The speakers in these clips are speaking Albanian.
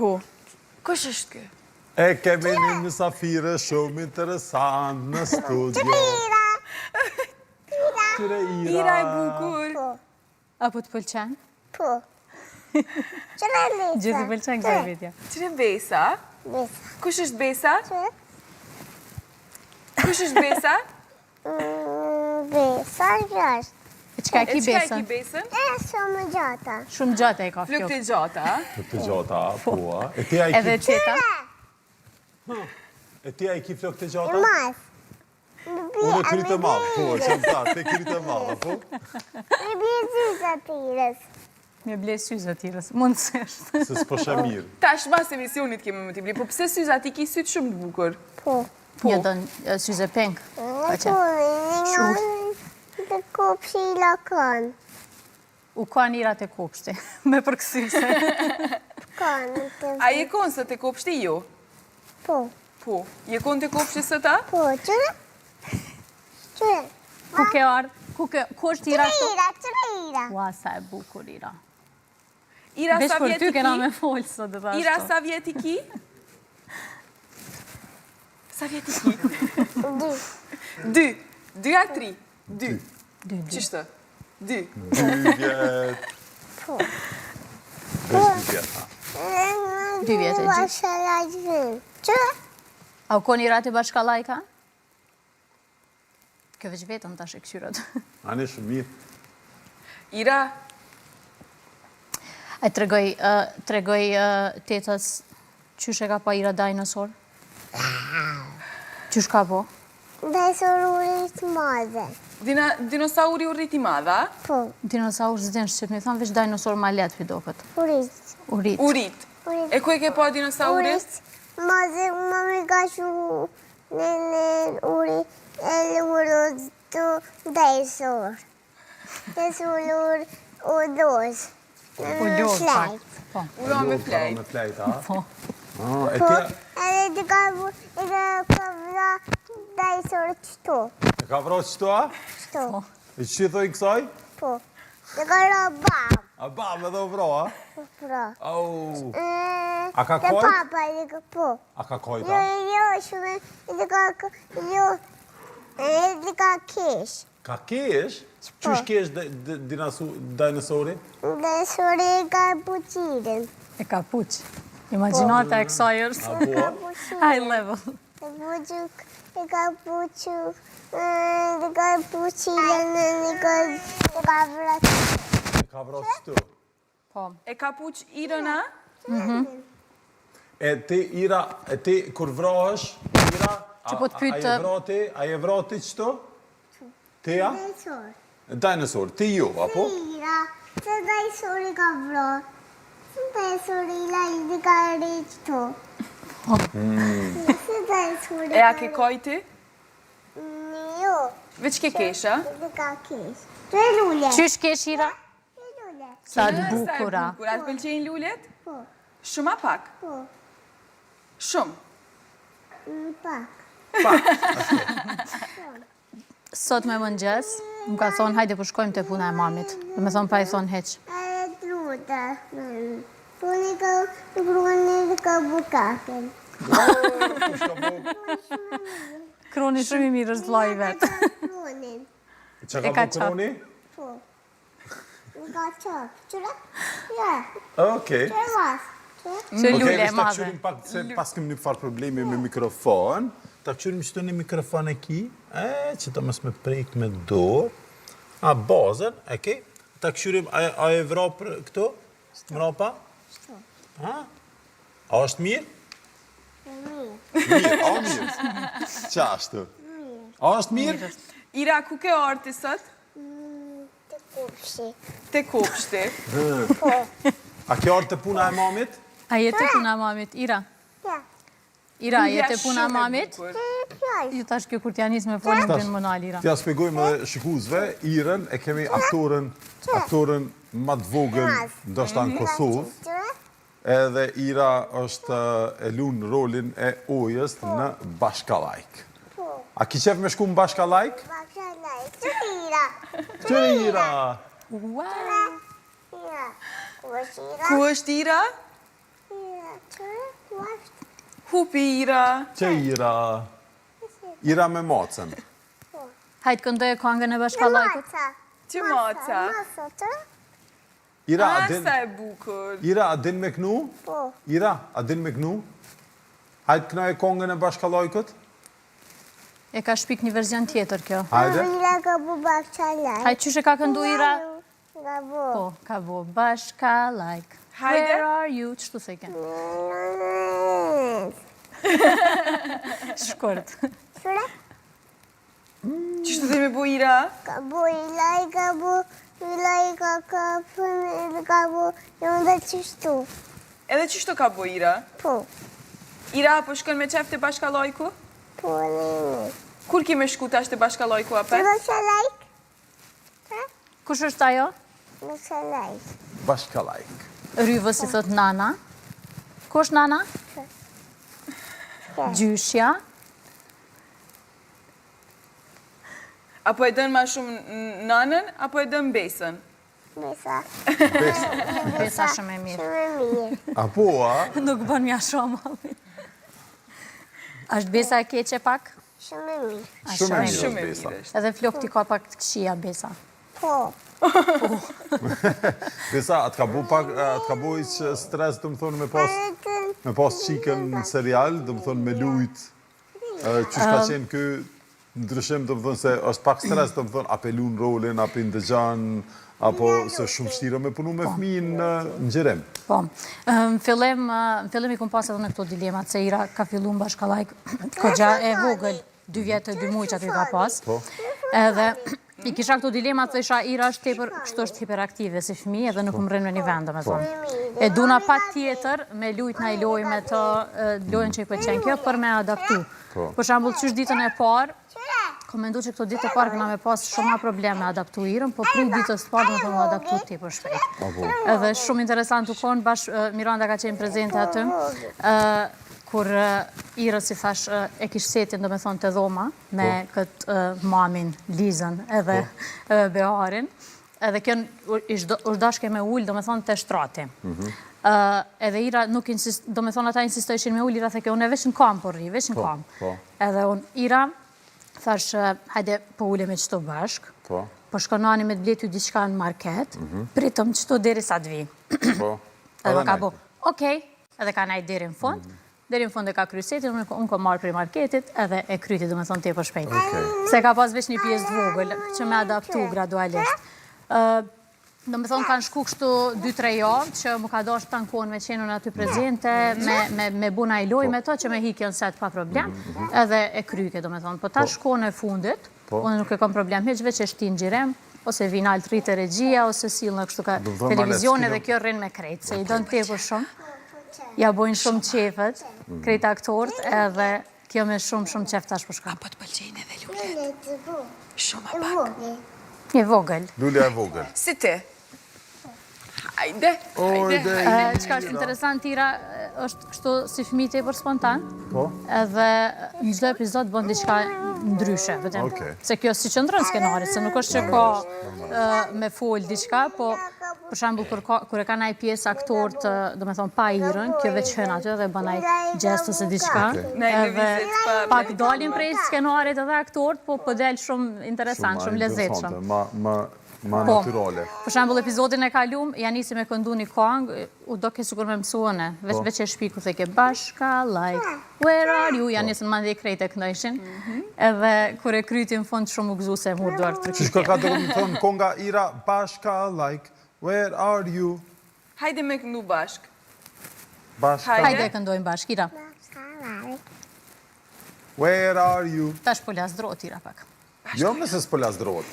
Po. Kush është ky? E kemi një mysafire shumë interesant në studio. Tyre Ira. Ira e bukur. Po. Apo të pëlqen? Po. Qëra e Besa? Gjithë i pëlqen kësaj vetja. Ç're Besa? Besa. Kush është Besa? Që? Kush është Besa? Besa është. E qka e ki Çka e besën? ki Besën? E shumë gjata. Shumë gjata e ka Flokët flokë. e gjata, a? Të gjata, po, a? E ti a i Edhe ki... qeta? E ti a i ki flokët e gjata? Mas. Unë e krytë e malë, po, që më ta, te krytë e malë, po? Në bje zyza tires. Me ble syze tjërës, mund të seshtë. Se s'po shë mirë. Tash mas emisionit kemi më t'i bli, po pse syza ti ki sytë shumë të bukur? Po. Një dënë syze peng. Në të kopshi i lakon. U ka njëra të kopshti, me përkësyse. Kanë të... A je konë së të kopshti jo? Po. Po. Je konë të kopshti së ta? Po, qëre? Qëre? Ku ke ardhë? Ku është Ira këto? Qëre Ira? Ua, sa e bukur Ira. Ira Vesh sa për vjeti ty kena me ki? folë sot dhe Ira ashtu. sa vjeti ki? Sa vjeti ki? Dy. 2. 2 a 3? 2. Dy. Qishtë? 2. 2 vjetë. Po. Vesh 2 vjetë. 2 vjetë e gjithë. Bashkallajgjën. Qëre? A u kon Ira të bashkallajka? Kjo veç vetëm tash e këshyrat. Anë shumë mirë. Ira, E tregoj tetës qysh e ka pa Ira dinosaur? Qysh ka po? Besorurit madhe. dinosauri u rriti madha? Po. Dinosaur s'den shqip, mi thonë veç dinosaur ma let për do këtë. Urit. Urit. U rrit. Urit. E ku e ke pa dinosaurin? Urit. Madhe më me ka shu në uri e lurët të dajsor. Desur u dos. U ljohë, fakt. Po. Ura me flejt. Me flejt, a? Po. E Po, ti edhe të ka vra dajsor qëto. e ka vrot qëto, a? Qëto. E që thoi kësaj? Po. Të ka ra bab. A bam edhe u vro, a? Pra. Au. A ka Të kojt? papa edhe ka po. A ka kojt, Jo, a? jo, shumë, edhe ka kesh. Ka kesh? Qysh kesh dinosauri? Dajsori ka puqirin. E ka puq. Imaginata e kësaj është. A po? High level. E ka puquk, e ka puqirin, e ka vrat. E ka vrot qëto. Po. E ka puq Irëna? E ti, Ira, e ti, kur vrohesh, Ira, Që po të pytë- a je vroti qëto? Ti, a? Dajsor. Dinosaur, ti ju, apo? Ira, se dajsori ka vrat. Dajsori la i ka rriqto. Se dajsori E a ke kojti? Jo, Veç ke kesha? e ka kesh. Të lule. Qysh kesh Ira? Të lule. Sa të Sa e bukura. bukur. A të pëlqejnë lulet? Po, Shumë a pak? po, Shumë. pak. Sot me mëngjes, më ka thonë, hajde po shkojmë të puna e mamit. Dhe me thonë, pa i thonë heq. E truta. Po një ka gruani dhe ka bukaken. Kroni shumë i mirë është vllai i vetë. Gruanin. Që E ka ka bu kroni? Po. Në ka qap. Qëra? Ja. Okej. Qëra vas. Qëra? Që lule e veç ta madhe. këshyrim pak, se pas këm një farë problemi me mikrofon. Ta këshyrim qëto një mikrofon e ki, që ta mës me prejkt me dorë. A, bazën, e ki. Ta këshyrim, a e vra për këto? Mrapa? A? A është mirë? Mirë, a mirë. Qashtu? A është mirë? Ira, ku ke orti sot? Të kupshi. Te kopshti. A kjo orë të puna e mamit? A jetë puna mamit? Ira, Ja. Ira, Ja, jetë puna shumë e mamit? bukur. Të pjoj. Ju tash kjo kur t'ja nis me folën të në mënal, Ira. T'ja spjegojmë edhe shikuzve, Irën e kemi aktorën më të vogël, ndoshta në Kosovë, Qëra? edhe Ira është e lunë rolin e ojës në Bashkallajk. Po. A ki qef me shku në Bashkallajk? Bakşalay. Qëra? Që Ira? Wow! Ja. Kushira. Ku është Ira? Ja. Hupi Ira. Që Ira? Ira me macën. Hajtë këndoj këngën e bashkallajkut. Që maca? Ira, a din... Sa e bukur. Ira, a din me knu? Po. Ira, a din me knu? Hajtë kënoj këngën e bashkallajkut? E ka shpik një verzion tjetër kjo. Hajde. Ira ka bu bashkallaj. Hajtë qyshe ka këndu Ira? Ka bu. Po, ka bo bashkallajk. Hajde. Where are you? Qështu se ke? Shkurt. Shura? Qështu dhe me bu Ira? Ka bu ilaj, ka bu ilaj, ka bu jam dhe qështu. Edhe qështu ka bu Ira? Po. Ira, po shkën me qef të bashkallojku? Po, nini. Kur ki me shku tash të bashkallojku Që apet? bashkallaj? Kush është ajo? Bashkallaj. Bashkallajk. Ryvës si thot nana. Ku është nana? Gjyshja. Apo e dënë ma shumë nanën, apo e dënë besën? Besa. Besa shumë e mirë. Shumë e mirë. Apo, a? Nuk bën mja shumë. Ashtë besa e keqe pak? Shumë e mirë. Shumë e mirë Shumë e Besa. mirë është. Edhe flok ti ka pak të këshia besa. Po. Besa, atë ka bu iq stres, të më thonë, me pas qikën në serial, të më thonë, me lujt, qysh ka qenë kë ndryshim, të më thonë, se është pak stres, të më thonë, apelun rolin, apin dëgjan, apo se shumë shtira me punu me fëmijin në gjerim. Po, në fillim i kum pas edhe në këto dilemat, se Ira ka fillu në bashkallajk, këgja e vogël, 2 vjetë, 2 muaj që aty ka pas. Edhe i kisha këto dilemat, dhe isha Ira është tepër, kështu është hiperaktive si fëmijë, edhe nuk më rrinë në një vendë, me thonë. E duna pa tjetër me lujt në i loj me të lojnë që i pëlqen kjo për me adaptu. Për shambull, qysh ditën e parë, komendu që këto ditë e parë këna me pas shumë problem me adaptu Irën, po prej ditës të parë me të më adaptu ti për shpejt. Edhe shumë interesant u konë, bashkë Miranda ka qenë prezente aty, kur Irës si thash e kish setin, do me thonë të dhoma, me këtë mamin, Lizën edhe Beharin, edhe kjo është dashke me ullë, do me thonë të shtrati. Edhe Ira nuk insist, do me thonë ata insistojshin me ullë, Ira theke, unë e vesh në kam, por ri, vesh në kam. Edhe unë, Ira, thash, hajde, po ullemi qëto bashk, po shkonani me të bletu diçka në market, pritëm qëto deri sa të vi. Edhe ka bo, okej, edhe ka najt deri në fund, deri në fund e ka krysetit, unë ko marrë prej marketit, edhe e kryti, do me thonë, te për shpejt. Se ka pas veç një pjesë të vogël, që me adaptu gradualisht. Do me thonë, kanë shku kështu 2-3 javë, që mu ka doshtë të tankon me qenën aty prezente, me buna i loj me to, që me hikjen set pa problem, edhe e kryke, do me thonë. Po ta shkone e fundit, unë nuk e kom problem, heq veç e shtin gjirem, ose vina altrit e regjia, ose silë në kështu ka televizion, edhe kjo rrinë me krejtë, se i donë tepër shumë, ja bojnë shumë qefet, krejtë aktorët, edhe kjo me shumë qef tash për shkam. Po të pëlqejnë edhe lullet. Shumë a E pak. vogël. Një vogël. Lulja e vogël. Si ti? Hajde, hajde. Qka është interesant, Ira, është kështu si fëmi të e për spontan, edhe në gjdo epizod bën diçka ndryshe, vetëm. Se kjo si qëndrën skenarit, se nuk është që ka me fol diçka, po për shambull, kur e ka naj pjesë aktorët, do me thonë, pa Irën, kjo veç hën aty dhe bën naj gjestu se diçka, edhe pak dalin prej skenarit edhe aktorët, po del shumë interesant, shumë lezetshëm. Ma naturale. Për shembull, epizodin e kalum, ja nisi me këndu një kongë, u do ke sigur me mësuane, veç e shpiku theke bashka, like, where are you, ja nisën mandi e krejt e këndojshin, edhe kur e kryti në fund shumë u gëzu se mu duar të Qishko ka të këmë thonë konga Ira, bashka, like, where are you? Hajde me këndu bashk. Bashka, Hajde e këndojnë bashk, Ira. where are you? Tash po las drot, Ira pak. Jo nëse s'po las drot.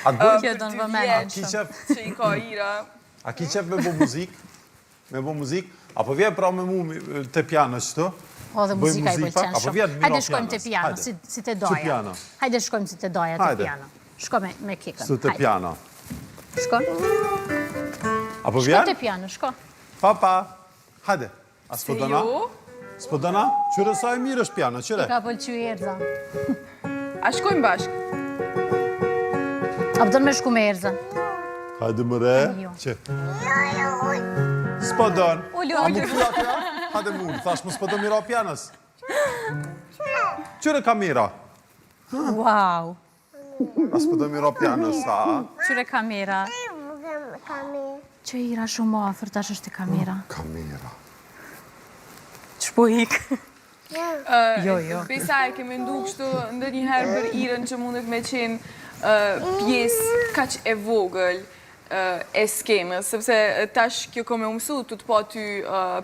Kjo do në vëmenin shumë. Që i ka Ira. A ki qef me bo muzik? Me bo muzik? Apo vjen pra me mu të piano qëto? O dhe muzika i pëlqen Apo shumë. vjen mira Hajde shkojmë të piano, si të doja. Hajde shkojmë si të doja të piano. Shko me kikën. Së të piano. Shko? Apo Shko vjen? të piano, shko. Papa, hajde. A s'po Se dëna? jo? S'po dëna? Qyre sa e mirë është piano, qyre? Ka pëlqy Erza. A shkojmë bashk? A pëdën me shku me Erzën? Hajde më re, që? S'po don. Ullu, A mu këthyra pja? Hajde mu, thash më s'po do mira pjanës. Qyre kamera? Wow. A s'po do mira pjanës, a? Qyre kamera. Që Ira shumë afër, tash është i kamera. Kamera. Ç'po ik? Jo. Besa e ke mendu kështu ndonjëherë për Irën që mundet me qenë pjesë kaq e vogël e skemës, sepse tash kjo ko me umësu të pa ty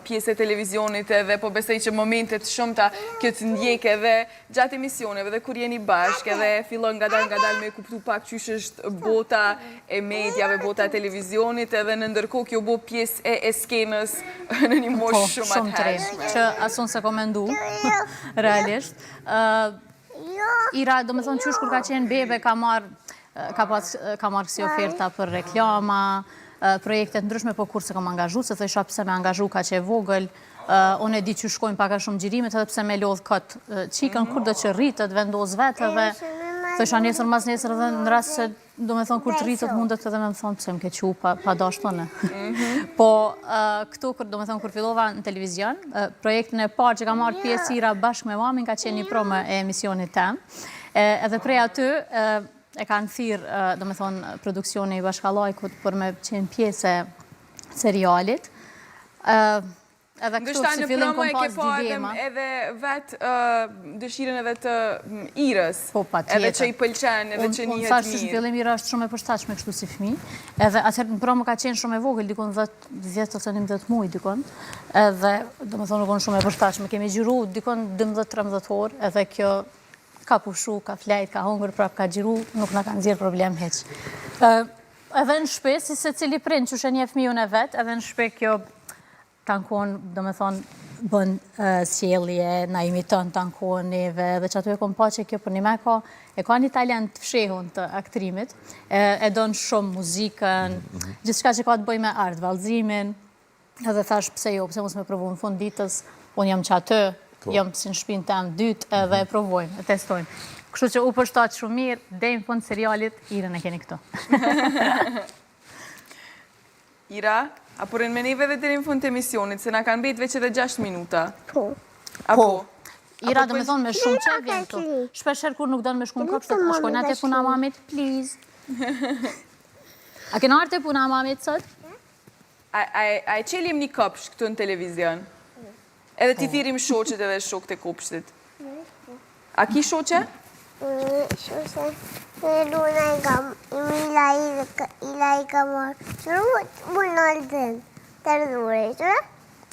pjesë e televizionit edhe, po besoj që momentet shumëta kjo të ndjek edhe gjatë emisioneve dhe kur jeni bashk edhe fillon nga dal me kuptu pak qysh është bota e medjave, bota e televizionit edhe në ndërkohë kjo bo pjesë e skemës në një moshë shumë të re, atëhershme. që asun se komendu, realisht. Ira, do me thonë qysh kur ka qenë bebe, ka marrë kësi oferta për reklama, projekte të ndryshme, po kur se kam angazhu, se thësha pse me angazhu ka që e vogël, unë e di që shkojnë paka shumë gjirimet, edhe pse me lodhë këtë qikën, kur do që rritët, vendos vetë, edhe thësha nesër mas nesër edhe në rrasë që do me thonë kur të rritët mundet edhe me më thonë pse më ke qu pa dashtone. Po këtu, do me thonë kur fillova në televizion, projektën e parë që ka marrë pjesë Ira bashkë me mamin, ka qenë një promë e emisionit tem, edhe prej aty, e kanë thirë, do me thonë, produksioni i Bashkallajkut për me qenë pjesë e serialit. Edhe këtu që fillim kom pas dilema. Edhe vetë dëshiren edhe të Irës, Po, pa tjetër. edhe që i pëlqen, edhe që Unë njëhet thashtë që mirë. fillim Ira është shumë e përshtatshme kështu si fëmi. Edhe atëherë në promo ka qenë shumë e vogël, dikon 10 ose 11 muaj dikon. Edhe, do me thonë, nuk unë shumë e përshtatshme. Kemi gjiru dikon 12-13 orë, edhe kjo ka pushu, ka flajt, ka hongër, prap ka gjiru, nuk në kanë zirë problem heq. Edhe në shpe, si se cili prind që shë një fëmijun e vetë, edhe në shpe kjo tankon, do me thonë, bën sjellje, na imiton tankon neve, dhe që ato e kom pa që kjo për një me ka një talent të fshehun të aktrimit, e donë shumë muzikën, gjithë shka që ka të bëj me artë, valzimin, edhe thash pse jo, pse mos me provu në fund ditës, unë jam që atë, jam si në shpinë të amë dytë edhe e provojmë, e testojmë. Kështu që u përshtatë shumë mirë, dhe në fund serialit, Irën e keni këto. Ira, apo rinë me neve dhe të në fund të emisionit, se na kanë bet veç edhe 6 minuta. Po. Apo? Ira, do me thonë me shumë që e vjen këtu. Shpesher kur nuk do në me shku në kopshtet, a shkojnë atë e puna mamit, please. A kena arte puna mamit sot? A e qelim një kopsh këtu në televizion? Edhe ti thirim shoqet edhe shokët e kopshtit. A ki shoqe? Shoqe. Luna i kam, ila i kam marrë. Qërë unal dhen. Tërdhure, qërë?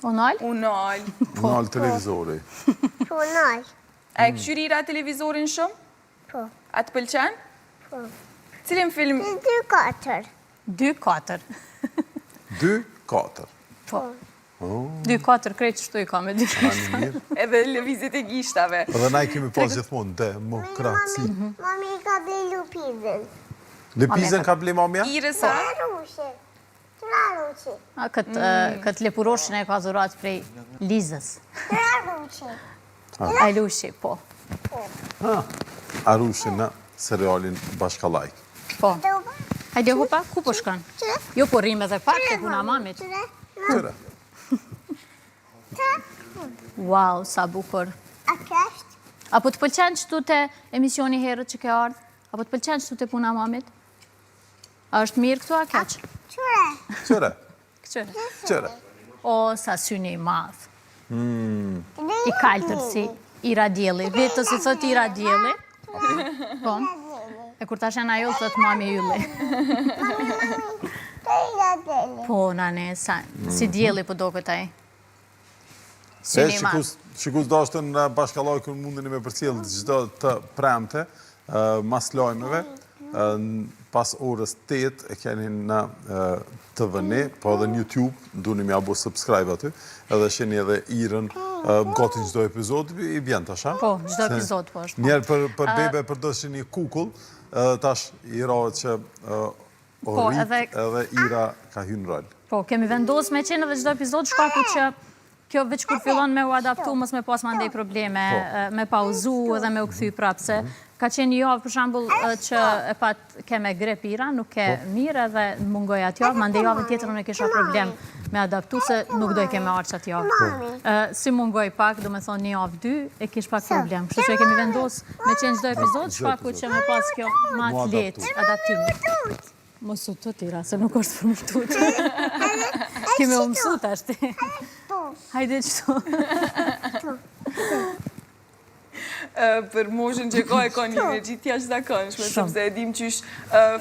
Unal? Unal. Unal televizori. Unal. A e këshyri Ira televizorin shumë? Po. A të pëlqen? Po. Cilin film? 2-4. 2-4. 2-4. Po. 2-4 krejtë qështu i ka me 2-4. Edhe lëvizit e gishtave. Edhe na i kemi pas gjithmonë demokraci. Mami ka ble lupizën. Lëpizën ka ble mamja? Irësa? Rushe. Qëra rushe. Këtë lepuroshin e ka zurat prej Lizës. Qëra rushe. Ajlushi, po. Arushin në serialin Bashkallajk. Po. Hajde hupa, ku po shkën? Jo po rrim edhe pak të puna mamit. Qëre? Wow, sa bukur. A kështë? Apo të pëlqen qëtu të emisioni herët që ke ardhë? Apo të pëlqen qëtu të puna mamit? A është mirë këtu a keq? Qëre? Qëre? Këqyre. Qëre? O, sa syni i madhë. I kaltër si Ira Djeli. Vetës i thot Ira Djeli. Po. E kur ta shenë ajo, thot mami Ylli. Të ila dele. Po, nane, si Djeli po do këtaj. Syni i madhë. Shikus dashtën në Bashkallajkun mundin me përcjellë gjithë të premte, mas lajmeve, pas orës 8 e keni në TVN, po edhe në YouTube, duni me abo subscribe aty, edhe sheni edhe Irën, gati në gjdo epizod, i bjen tash, a? Po, gjdo epizod po është. Njerë për bebe përdoshin një kukull, tash i rahet që o rrit edhe Ira ka hynë rol. Po, kemi vendos me qenë edhe gjdo epizod, shkaku që kjo veç kur fillon me u adaptu, mos me pas ma ndej probleme, me pauzu edhe me u këthy prapë, se Ka qenë një javë, për shembull, që e pat ke me grip Ira, nuk ke mirë edhe mungoj atë javë, mande javën tjetër unë e kisha problem me adaptu se nuk doj ke me arë qatë javë. Si mungoj pak, do me thonë një javë 2, e kish pak problem. Kështu që e kemi vendos me qenë çdo epizod, shpaku që me pas kjo ma të letë adaptimi. Mos u tut Ira, se nuk është për më tut. Kemi u mësut ashti. Hajde qëtu. Për moshën që ka një energji jashtëzakonshme, sepse e dim qysh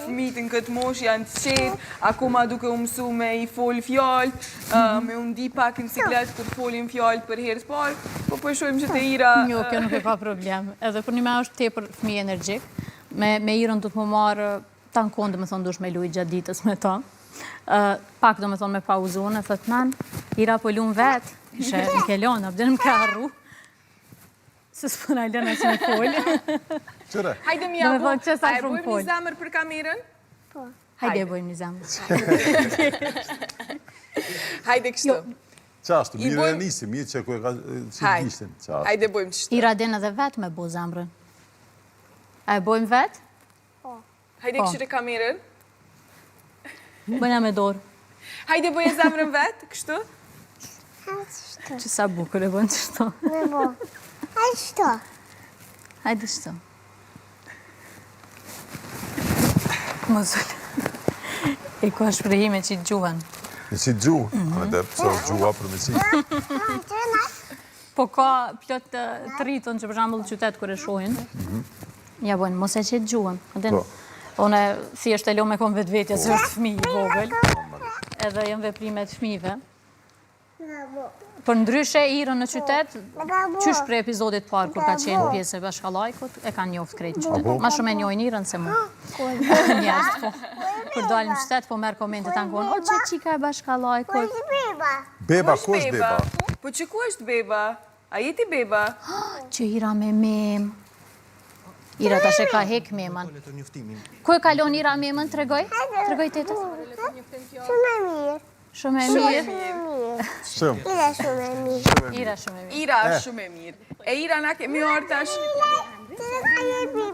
fëmijët në këtë moshë janë të qetë, akoma duke u mësu me i fol fjalë, me u ndi pak në siklet kur folin fjalë për herë të parë, po shohim që te Ira... Jo, kjo nuk e ka problem. Edhe për një me është tepër fëmijë energjik. Me Irën du të më marë tankon, do me thonë dush me luj gjatë ditës me ta. Pak do me thonë me pauzone, thët nan, Ira po lunë vetë, ishe në kelona, bëdhe në më ka arru. Se s'puna i lëna që me folë. Qëre? Hajde mja, Do me thonë që sa a e shumë bojmë një folë. zemër për kamerën? Hajde e bojmë një zemë. Hajde kështu. Qashtu, I mirë e bojmë- nisi, mirë që ku e ka që Hajde. gishtin. Qashtu. Hajde bojmë qështu. Ira den edhe vetë me bo zemrën. A e bojmë vetë? Hajde kështu kamerën. Bëjna me dorë. Hajde bëje zemrën vetë, kështu. Që sa bukur e bëjmë qështu. Ashtu. Hajde shtu. Mozull. E ku është shprehime që i gjuhen. Në si gju, anë dhe pëse gjua për me si. Po ka plot të rritën që për shembull në qytet kur e shohin. Ja bojnë, mos e që gjuhen. Po. One thjesht e lo me kon vetvetja se është fëmijë i vogël. Edhe janë veprimet fëmijëve. Për ndryshe Irën në qytet, qysh për episodit parë kur ka qenë pjesë e bashkallajkut, e ka njoftë krejt në qytet. Ma shumë e njojnë Irën se mu. Njerëz, po. Kur dalë në qytet, po merë komente të ankonë, o që qika e bashkallajkut. Beba, Ku ku është beba? Po që ku është beba? A jeti beba? Që Ira me mem. Ira tash e ka hek memën. Ku e kalon Ira memën, tregoj? Tregoj tetës. Shumë e mirë. Shumë e mirë. Shumë. Ira shumë e mirë. Ira shumë e mirë. Ira është shumë e mirë. E Ira na kemi orë tash... Të ka jepi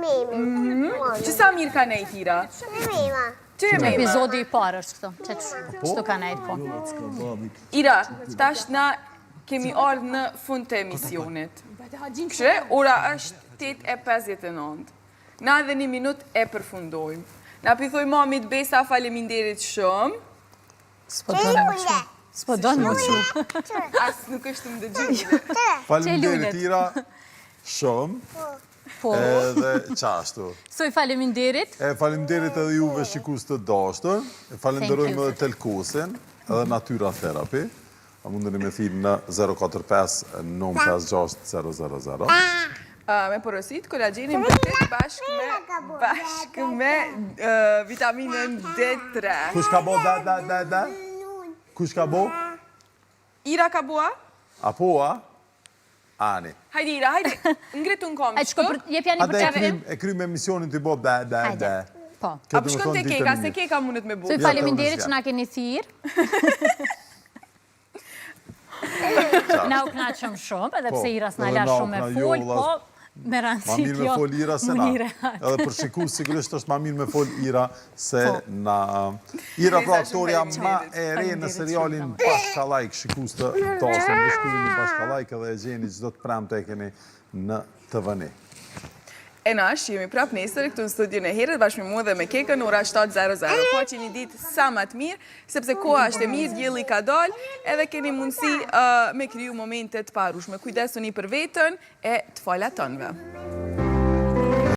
mimi. Që sa mirë ka nejt Ira? Mima. Që e mema? Epizodi i parë është këto. Qështu ka nejtë po. Ira, tash na kemi ardhë në fund të emisionit. Kështë, ora është 8:59. Na dhe një minut e përfundojmë. Na pithoj mamit Besa faleminderit shumë. S'po donë më që. S'po donë më që. Asë nuk është më dëgjuar. Faleminderit Ira, shumë, Po. edhe qashtu. Soj faleminderit. E falemderit edhe juve shikus të dashtën, e falenderojmë Thank you. edhe Telkosin, edhe Natyra Therapy. A mundeni me thinë në 045 956 000. Me porosit, kolagenin vërtet bashkë me vitaminën D3. Kush ka bo da? Kush ka bo? Ira ka bua? Apo a? Ani. Hajde Ira, hajde, ngritu në komë. A qëko jep janë i Ate përqevim? e krym emisionin të bo da. Hajde. Po. A për shkon të keka, se keka mundet me bu. Soj faleminderit që na keni thirë. Na u knaqëm shumë, edhe pse Ira s'na la shumë me fol, po me Ma rëndësi mirë me fol Ira se na. Edhe për shikus, sigurisht është ma mirë me fol Ira se na. Ira pra aktoria ma e re në serialin Bashkallajk, shikus të tasën, në shkullin në Bashkallajk edhe e gjeni çdo të prem të e keni në TVN. E nash, jemi prap nesër këtu në studion e herët, bashkë me mua dhe me Kekën, ora 7:00. Po që një ditë sa më të mirë, sepse koha është e mirë, dielli ka dalë, edhe keni mundësi me kriju momente të parushme. Kujdesuni për veten e të falat tënve.